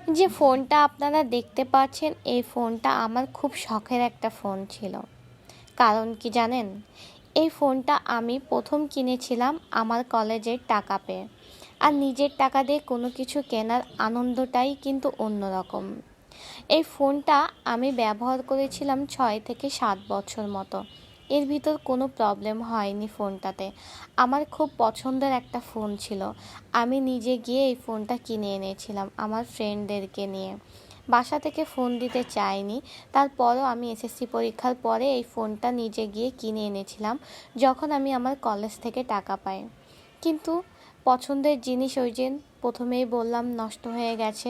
যে ফোনটা আপনারা দেখতে পাচ্ছেন, এই ফোনটা আমার খুব শখের একটা ফোন ছিল। কারণ কি জানেন? এই ফোনটা আমি প্রথম কিনেছিলাম আমার কলেজের টাকা পেয়ে। আর নিজের টাকা দিয়ে কোনো কিছু কেনার আনন্দটাই কিন্তু অন্যরকম। এই ফোনটা আমি ব্যবহার করেছিলাম ৬ থেকে ৭ বছর মতো। এর ভিতর কোনো প্রবলেম হয়নি ফোনটাতে। আমার খুব পছন্দের একটা ফোন ছিল। আমি নিজে গিয়ে এই ফোনটা কিনে এনেছিলাম আমার ফ্রেন্ডদেরকে নিয়ে। বাসা থেকে ফোন দিতে চাইনি, তারপরও আমি এসএসসি পরীক্ষার পরে এই ফোনটা নিজে গিয়ে কিনে এনেছিলাম যখন আমি আমার কলেজ থেকে টাকা পাই। কিন্তু পছন্দের জিনিস ওই যে প্রথমেই বললাম নষ্ট হয়ে গেছে।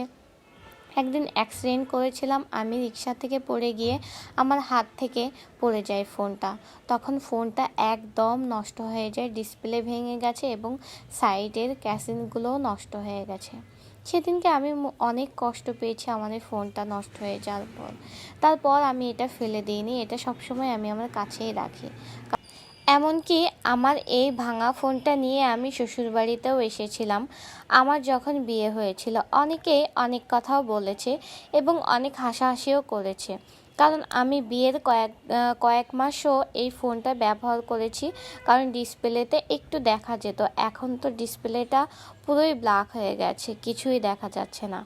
একদিন অ্যাক্সিডেন্ট করেছিলাম আমি, রিক্সা থেকে পড়ে গিয়ে আমার হাত থেকে পড়ে যায় ফোনটা। তখন ফোনটা একদম নষ্ট হয়ে যায়, ডিসপ্লে ভেঙে গেছে এবং সাইডের ক্যাসিনগুলোও নষ্ট হয়ে গেছে। সেদিনকে আমি অনেক কষ্ট পেয়েছি আমাদের ফোনটা নষ্ট হয়ে যাওয়ার পর। তারপর আমি এটা ফেলে দিইনি, এটা সবসময় আমি আমার কাছেই রাখি। এমনকি আমার এই ভাঙা ফোনটা নিয়ে আমি শ্বশুরবাড়িতেও এসেছিলাম আমার যখন বিয়ে হয়েছিল। অনেকেই অনেক কথাও বলেছে এবং অনেক হাসাহাসিও করেছে, কারণ আমি বিয়ের কয়েক মাসও এই ফোনটা ব্যবহার করেছি। কারণ ডিসপ্লেতে একটু দেখা যেত, এখন তো ডিসপ্লেটা পুরোই ব্ল্যাক হয়ে গেছে, কিছুই দেখা যাচ্ছে না।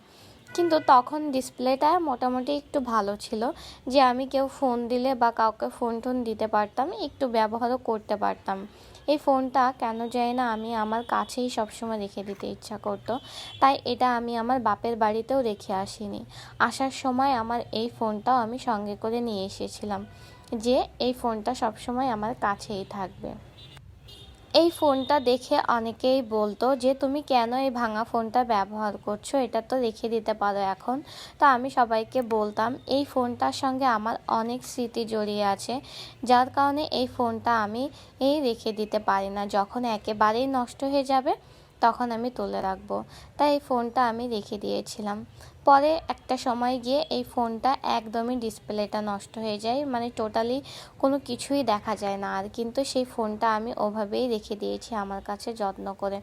কিন্তু তখন ডিসপ্লেটা মোটামুটি একটু ভালো ছিল, যে আমি কেউ ফোন দিলে বা কাউকে ফোন টোন দিতে পারতাম, একটু ব্যবহারও করতে পারতাম। এই ফোনটা কেন জানি না আমি আমার কাছেই সবসময় রেখে দিতে ইচ্ছা করতো, তাই এটা আমি আমার বাপের বাড়িতেও রেখে আসিনি। আসার সময় আমার এই ফোনটাও আমি সঙ্গে করে নিয়ে এসেছিলাম, যে এই ফোনটা সবসময় আমার কাছেই থাকবে। এই ফোনটা দেখে অনেকেই বলতো যে তুমি কেন এই ভাঙা ফোনটা ব্যবহার করছো, এটা তো রেখে দিতে পারো এখন। তো আমি সবাইকে বলতাম এই ফোনটার সঙ্গে আমার অনেক স্মৃতি জড়িয়ে আছে, যার কারণে এই ফোনটা আমি রেখে দিতে পারি না। যখন একেবারেই নষ্ট হয়ে যাবে তখন আমি তুলে রাখবো, তাই এই ফোনটা আমি রেখে দিয়েছিলাম। পরে একটা সময় গিয়ে এই ফোনটা একদমই ডিসপ্লেটা নষ্ট হয়ে যায়, মানে টোটালি কোনো কিছুই দেখা যায় না আর। কিন্তু সেই ফোনটা আমি ওভাবেই রেখে দিয়েছি আমার কাছে যত্ন করে।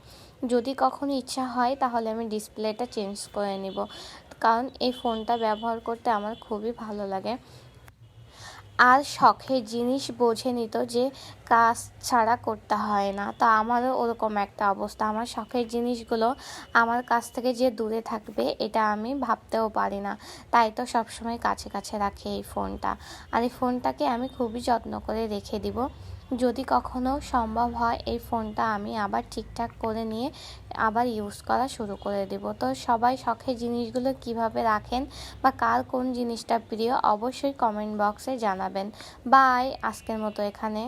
যদি কখনো ইচ্ছা হয় তাহলে আমি ডিসপ্লেটা চেঞ্জ করে নিব, কারণ এই ফোনটা ব্যবহার করতে আমার খুবই ভালো লাগে। আর শখের জিনিস বোঝে নিত যে কাজ ছাড়া করতে হয় না, তা আমারও ওরকম একটা অবস্থা। আমার শখের জিনিসগুলো আমার কাছ থেকে যে দূরে থাকবে এটা আমি ভাবতেও পারি না, তাই তো সবসময় কাছে কাছে রাখি এই ফোনটা। আর এই ফোনটাকে আমি খুবই যত্ন করে রেখে দিব। যদি কখনো সম্ভব হয় এই ফোনটা আমি আবার ঠিকঠাক করে নিয়ে আবার ইউজ করা শুরু করে দেব। তো সবাই শখের জিনিসগুলো কিভাবে রাখেন বা কার কোন জিনিসটা প্রিয় অবশ্যই কমেন্ট বক্সে জানাবেন। বাই, আজকের মতো এখানে।